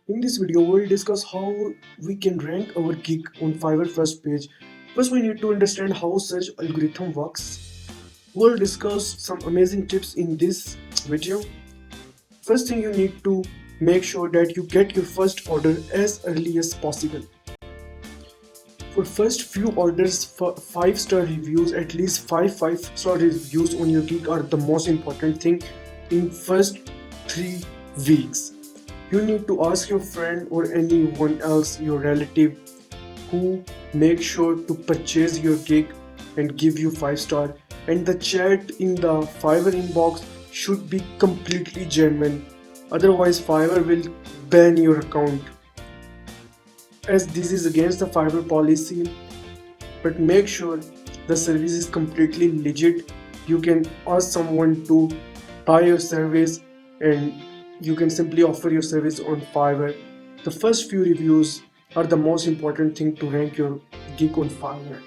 In this video, we'll discuss how we can rank our gig on Fiverr first page. First, we need to understand how search algorithm works. We'll discuss some amazing tips in this video. First thing, you need to make sure that you get your first order as early as possible. For first few orders, 5-star reviews, at least 5-star reviews on your gig are the most important thing in first 3 weeks. You need to ask your friend or anyone else, your relative, who make sure to purchase your gig and give you 5-star, and the chat in the Fiverr inbox should be completely genuine, otherwise Fiverr will ban your account, as this is against the Fiverr policy. But make sure the service is completely legit. You can ask someone to buy your service and you can simply offer your service on Fiverr. The first few reviews are the most important thing to rank your gig on Fiverr.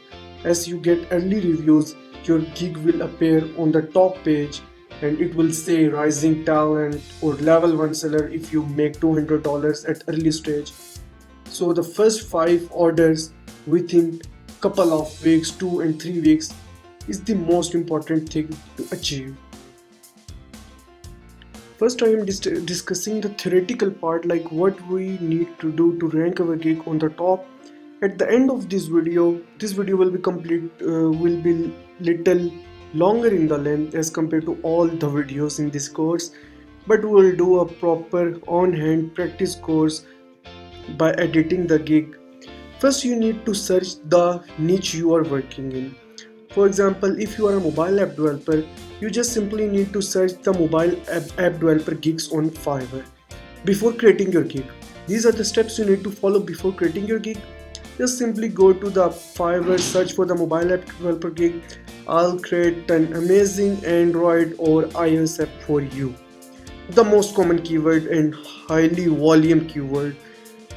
As you get early reviews, your gig will appear on the top page and it will say rising talent or level 1 seller if you make $200 at early stage. So the first 5 orders within couple of weeks, 2 and 3 weeks, is the most important thing to achieve. First, I am discussing the theoretical part, like what we need to do to rank our gig on the top. At the end of this video will be will be little longer in the length as compared to all the videos in this course, but we will do a proper on-hand practice course by editing the gig. First, you need to search the niche you are working in. For example, if you are a mobile app developer, you just simply need to search the mobile app developer gigs on Fiverr before creating your gig. These are the steps you need to follow before creating your gig. Just simply go to the Fiverr, search for the mobile app developer gig. I'll create an amazing Android or iOS app for you. The most common keyword and highly volume keyword.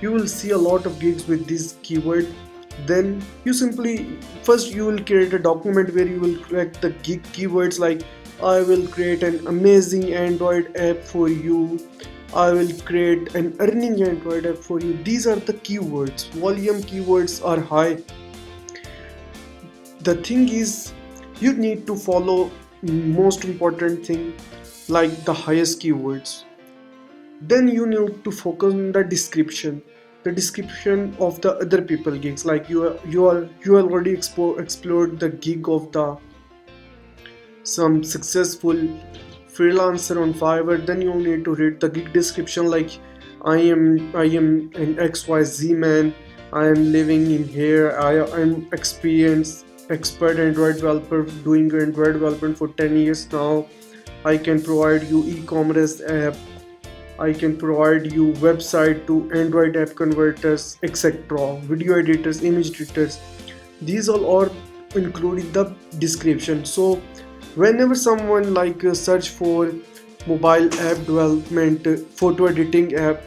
You will see a lot of gigs with this keyword. Then you simply first you will create a document where you will collect the gig keywords, like I will create an amazing Android app for you, I will create an earning Android app for you. These are the keywords. Volume keywords are high. The thing is, you need to follow most important thing, like the highest keywords. Then you need to focus on the description of the other people gigs, like you already explored the gig of the some successful freelancer on Fiverr. Then you need to read the gig description, like I am an XYZ man, I am living in here, I'm experienced expert Android developer doing Android development for 10 years now. I can provide you e-commerce app, I can provide you website to Android app converters, etc., video editors, image editors. These all are included the description. So whenever someone search for mobile app development, photo editing app,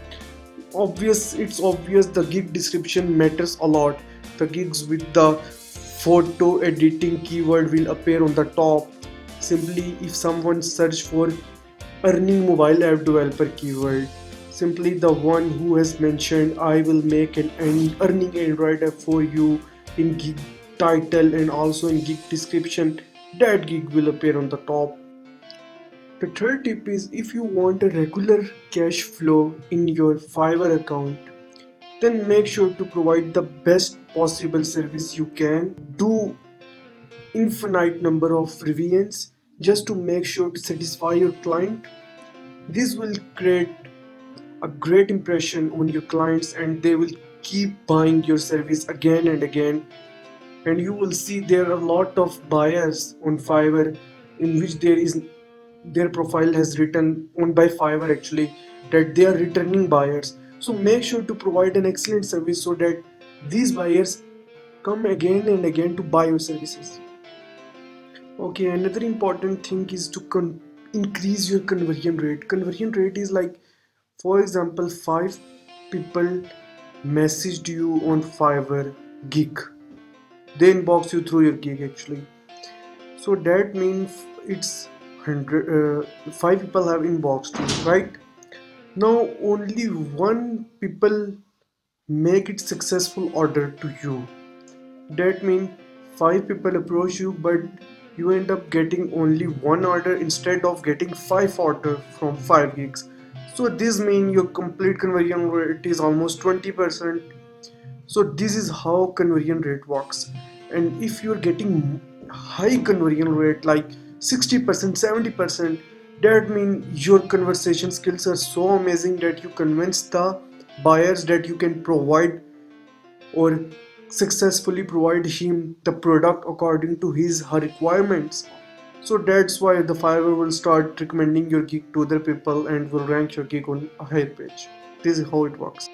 it's obvious the gig description matters a lot. The gigs with the photo editing keyword will appear on the top. Simply, if someone search for earning mobile app developer keyword, simply the one who has mentioned I will make an earning Android app for you in gig title and also in gig description, that gig will appear on the top. The third tip is, if you want a regular cash flow in your Fiverr account, then make sure to provide the best possible service you can. Do infinite number of revisions just to make sure to satisfy your client. This will create a great impression on your clients and they will keep buying your service again and again. And you will see there are a lot of buyers on Fiverr in which their profile has written on by Fiverr actually that they are returning buyers. So make sure to provide an excellent service so that these buyers come again and again to buy your services. Okay, another important thing is to increase your conversion rate. Conversion rate is like, for example, 5 people messaged you on Fiverr gig. They inbox you through your gig actually. So that means it's 5 people have inboxed you, right? Now only one people make it successful order to you. That means five people approach you, but you end up getting only one order instead of getting five order from 5 gigs. So this means your complete conversion rate is almost 20%. So this is how conversion rate works. And if you're getting high conversion rate like 60%, 70%, that means your conversation skills are so amazing that you convince the buyers that you can provide or successfully provide him the product according to his her requirements. So that's why the Fiverr will start recommending your gig to other people and will rank your gig on a higher page. This is how it works.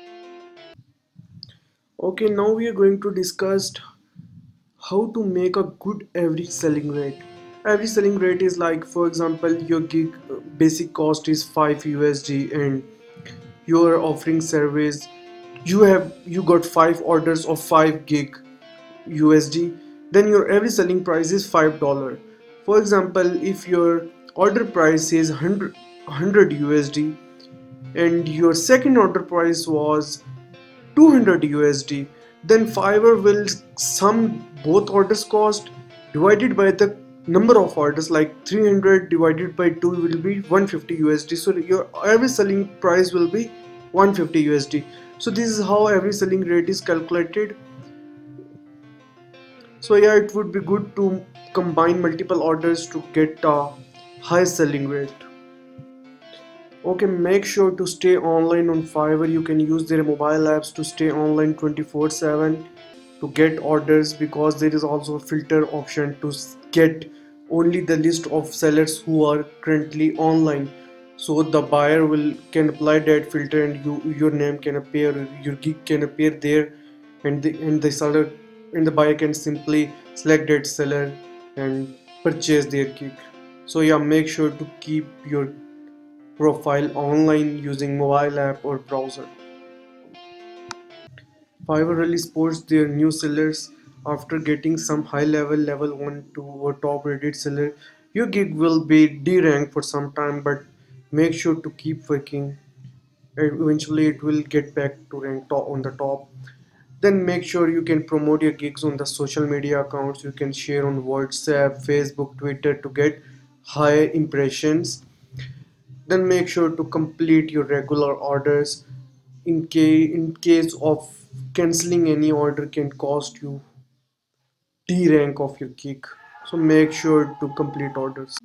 Okay, now we are going to discuss how to make a good average selling rate. Average selling rate is like, for example, your gig basic cost is 5 USD and you are offering service. You got 5 orders of 5 gig USD, then your average selling price is $5. For example, if your order price is 100 USD and your second order price was 200 USD, then Fiverr will sum both orders cost divided by the number of orders, like 300 divided by 2 will be 150 USD. So your average selling price will be 150 USD. So this is how average selling rate is calculated. So yeah, it would be good to combine multiple orders to get a high selling rate. Okay, make sure to stay online on Fiverr. You can use their mobile apps to stay online 24/7 to get orders, because there is also a filter option to get only the list of sellers who are currently online. So the buyer will can apply that filter and your name can appear, your gig can appear there, and the seller and the buyer can simply select that seller and purchase their gig. So yeah, make sure to keep your profile online using mobile app or browser. Fiverr really supports their new sellers. After getting some high level 1 to or top rated seller, your gig will be D-ranked for some time, but make sure to keep working. Eventually it will get back to rank top on the top. Then make sure you can promote your gigs on the social media accounts. You can share on WhatsApp, Facebook, Twitter to get high impressions. Then make sure to complete your regular orders. In case of canceling any order can cost you D rank of your gig. So make sure to complete orders.